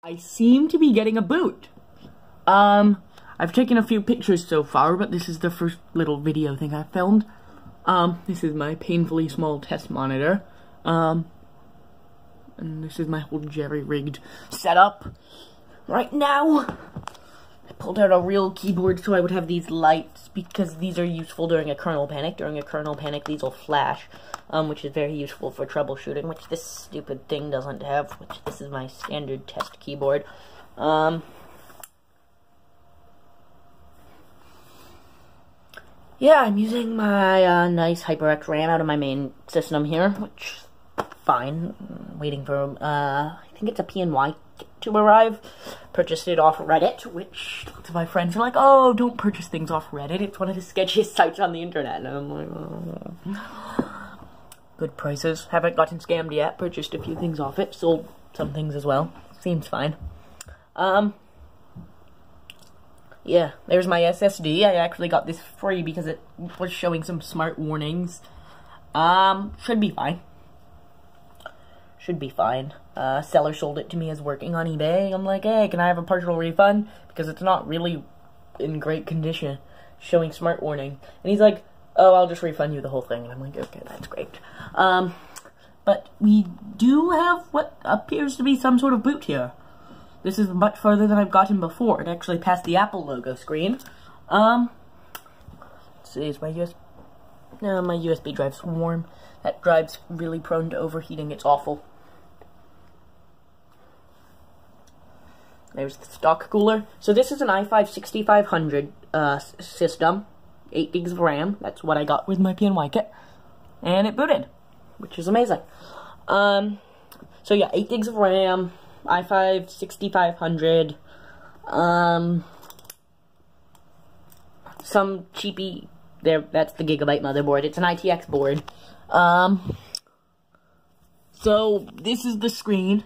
I seem to be getting a boot. I've taken a few pictures so far, but this is the first little video thing I filmed. This is my painfully small test monitor. And this is my whole jerry-rigged setup. Right now, I pulled out a real keyboard so I would have these lights, because these are useful during a kernel panic. During a kernel panic, these will flash, which is very useful for troubleshooting, which this stupid thing doesn't have, which this is my standard test keyboard. Yeah, I'm using my nice HyperX RAM out of my main system here, which is fine. I'm waiting for, I think it's a PNY to arrive. Purchased it off Reddit, which lots of my friends are like, oh, don't purchase things off Reddit. It's one of the sketchiest sites on the internet. And I'm like, oh. Good prices. Haven't gotten scammed yet. Purchased a few things off it. Sold some things as well. Seems fine. Yeah, there's my SSD. I actually got this free because it was showing some smart warnings. Should be fine. Should be fine. Seller sold it to me as working on eBay. I'm like, hey, can I have a partial refund? Because it's not really in great condition, showing smart warning. And he's like, oh, I'll just refund you the whole thing. And I'm like, okay, that's great. But we do have what appears to be some sort of boot here. This is much further than I've gotten before. It actually passed the Apple logo screen. Let's see, is my USB... No, my USB drive's warm. That drive's really prone to overheating. It's awful. There's the stock cooler. So this is an i5-6500 system. 8 gigs of RAM. That's what I got with my PNY kit. And it booted, which is amazing. So yeah, 8 gigs of RAM. i5-6500, some cheapy, there, that's the Gigabyte motherboard, it's an ITX board. So, this is the screen.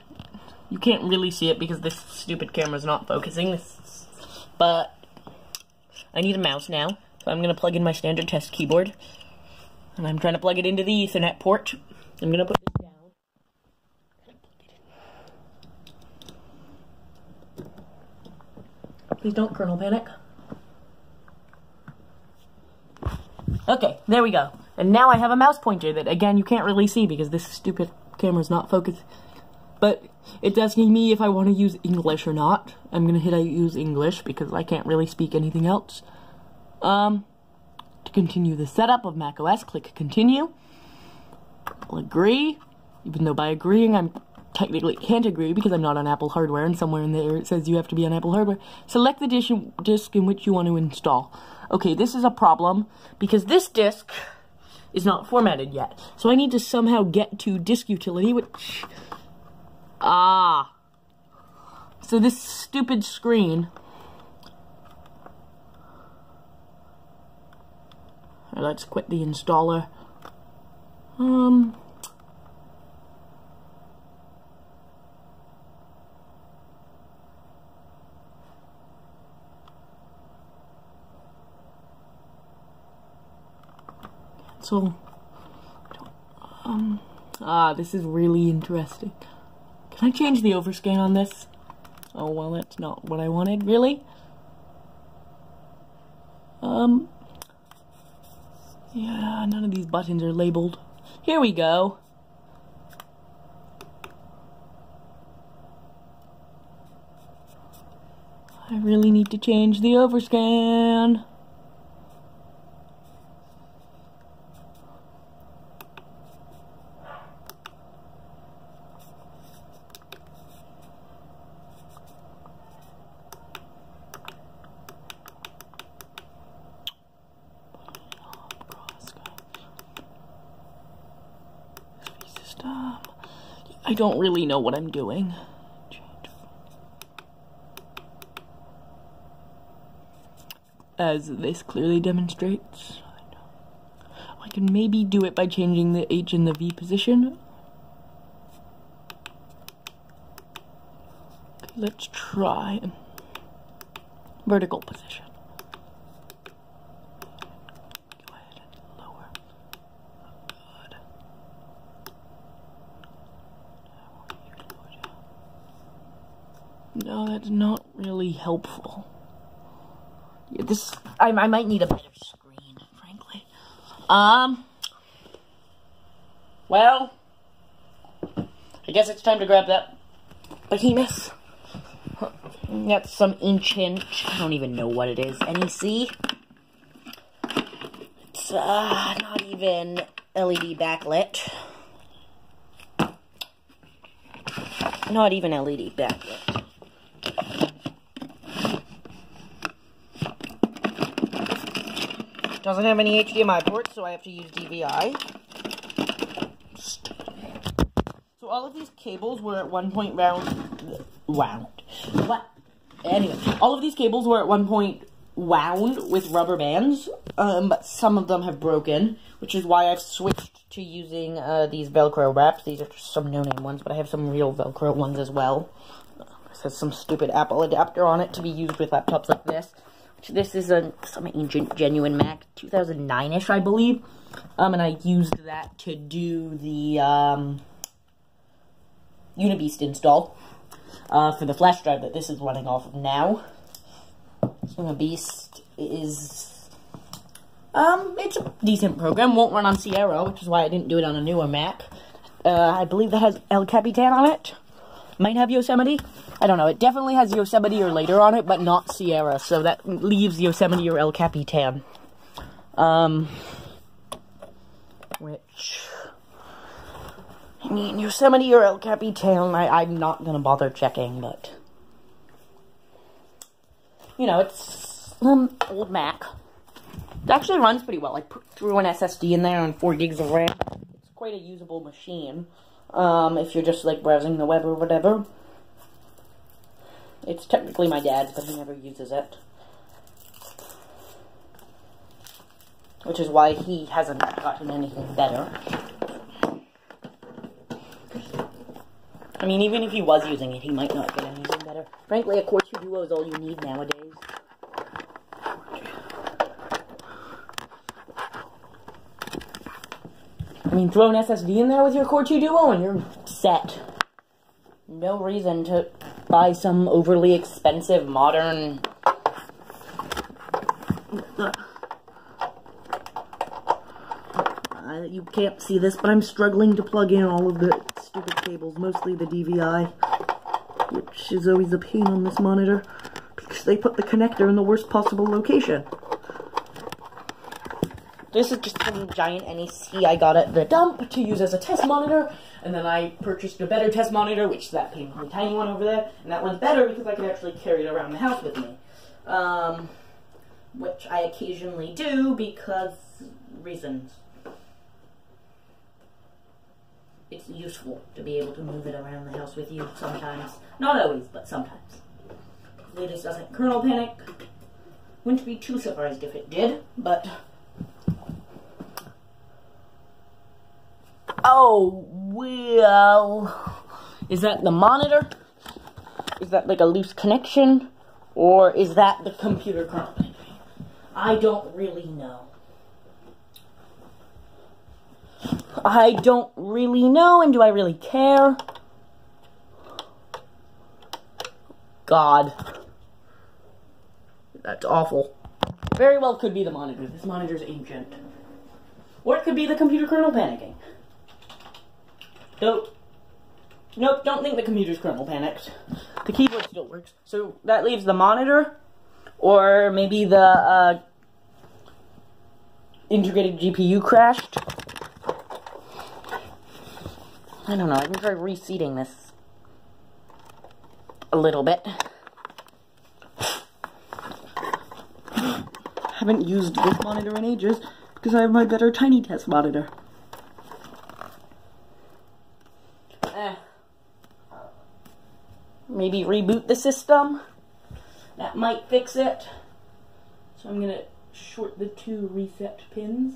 You can't really see it because this stupid camera's not focusing, but I need a mouse now, so I'm gonna plug in my standard test keyboard, and I'm trying to plug it into the Ethernet port. I'm gonna put this down. Please don't kernel panic. Okay, there we go. And now I have a mouse pointer that, again, you can't really see because this stupid camera's not focused. But it's asking me if I want to use English or not. I'm going to hit use English because I can't really speak anything else. To continue the setup of macOS, click continue. I'll agree. Even though by agreeing, I'm technically can't agree because I'm not on Apple hardware, and somewhere in there it says you have to be on Apple hardware. Select the disk in which you want to install. Okay, this is a problem because this disk is not formatted yet. So I need to somehow get to disk utility, which... So this stupid screen... Let's quit the installer. So, this is really interesting. Can I change the overscan on this? Oh, well, that's not what I wanted, really? Yeah, none of these buttons are labeled. Here we go. I really need to change the overscan. I don't really know what I'm doing. As this clearly demonstrates, I can maybe do it by changing the H and the V position. Okay, let's try vertical position. Go ahead and lower. Good. No, that's not really helpful. Yeah, I might need a better screen, frankly. Well, I guess it's time to grab that behemoth. That's some ancient, I don't even know what it is, NEC? It's, not even LED backlit. Not even LED backlit. Doesn't have any HDMI ports, so I have to use DVI. So all of these cables were at one point wound. What? Anyway, all of these cables were at one point wound with rubber bands, but some of them have broken, which is why I've switched to using these Velcro wraps. These are just some no-name ones, but I have some real Velcro ones as well. This has some stupid Apple adapter on it to be used with laptops like this. This is some ancient, genuine Mac, 2009-ish, I believe, and I used that to do the Unibeast install for the flash drive that this is running off of now. Unibeast is, it's a decent program. Won't run on Sierra, which is why I didn't do it on a newer Mac. I believe that has El Capitan on it. Might have Yosemite. I don't know. It definitely has Yosemite or later on it, but not Sierra. So that leaves Yosemite or El Capitan. Which, I mean, Yosemite or El Capitan, I'm not gonna bother checking, but, you know, it's old Mac. It actually runs pretty well. I threw an SSD in there and 4 gigs of RAM. It's quite a usable machine, if you're just, like, browsing the web or whatever. It's technically my dad's, but he never uses it. Which is why he hasn't gotten anything better. I mean, even if he was using it, he might not get anything better. Frankly, a Core 2 Duo is all you need nowadays. I mean, throw an SSD in there with your Core 2 Duo and you're set. No reason to buy some overly expensive, modern... you can't see this, but I'm struggling to plug in all of the stupid cables, mostly the DVI, which is always a pain on this monitor, because they put the connector in the worst possible location. This is just some giant NEC I got at the dump to use as a test monitor, and then I purchased a better test monitor, which is that painfully tiny one over there, and that one's better because I can actually carry it around the house with me. Which I occasionally do because reasons. It's useful to be able to move it around the house with you sometimes. Not always, but sometimes. Hopefully this doesn't kernel panic. Wouldn't be too surprised if it did, but... Oh, well... Is that the monitor? Is that like a loose connection? Or is that the computer kernel panic? I don't really know. I don't really know, and do I really care? God. That's awful. Very well could be the monitor. This monitor's ancient. Or it could be the computer kernel panicking. Nope, don't think the computer's kernel panicked. The keyboard still works. So that leaves the monitor, or maybe the integrated GPU crashed. I don't know, I can try reseating this a little bit. Haven't used this monitor in ages because I have my better tiny test monitor. Maybe reboot the system. That might fix it. So I'm gonna short the 2 reset pins.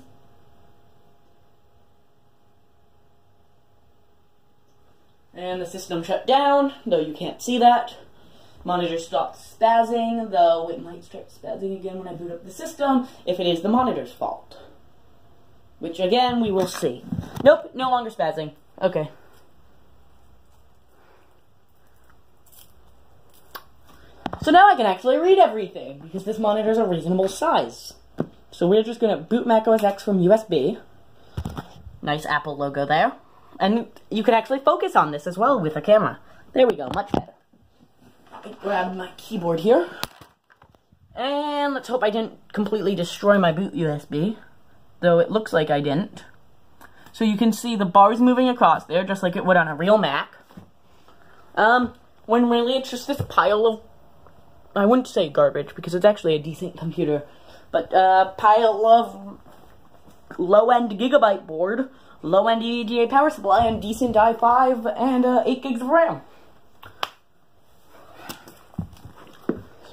And the system shut down, though you can't see that. Monitor stopped spazzing, though it might start spazzing again when I boot up the system, if it is the monitor's fault. Which, again, we will see. Nope, no longer spazzing. Okay. So now I can actually read everything, because this monitor is a reasonable size. So we're just going to boot macOS X from USB. Nice Apple logo there. And you can actually focus on this as well with a camera. There we go, much better. I grab my keyboard here. And let's hope I didn't completely destroy my boot USB. Though it looks like I didn't. So you can see the bars moving across there, just like it would on a real Mac. When really it's just this pile of, I wouldn't say garbage, because it's actually a decent computer, but a pile of low-end Gigabyte board, low-end EVGA power supply, and decent i5, and 8 gigs of RAM.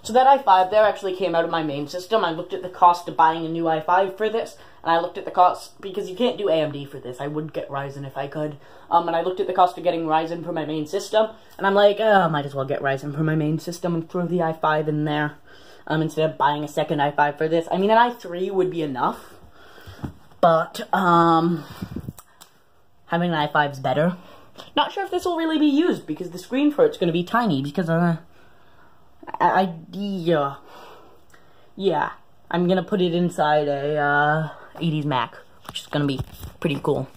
So that i5 there actually came out of my main system. I looked at the cost of buying a new i5 for this, and I looked at the cost, because you can't do AMD for this. I would get Ryzen if I could. And I looked at the cost of getting Ryzen for my main system, and I'm like, might as well get Ryzen for my main system and throw the i5 in there, instead of buying a second i5 for this. I mean, an i3 would be enough, but, having an i5 is better. Not sure if this will really be used, because the screen for it's going to be tiny, because, yeah, I'm gonna put it inside a 80s Mac, which is gonna be pretty cool.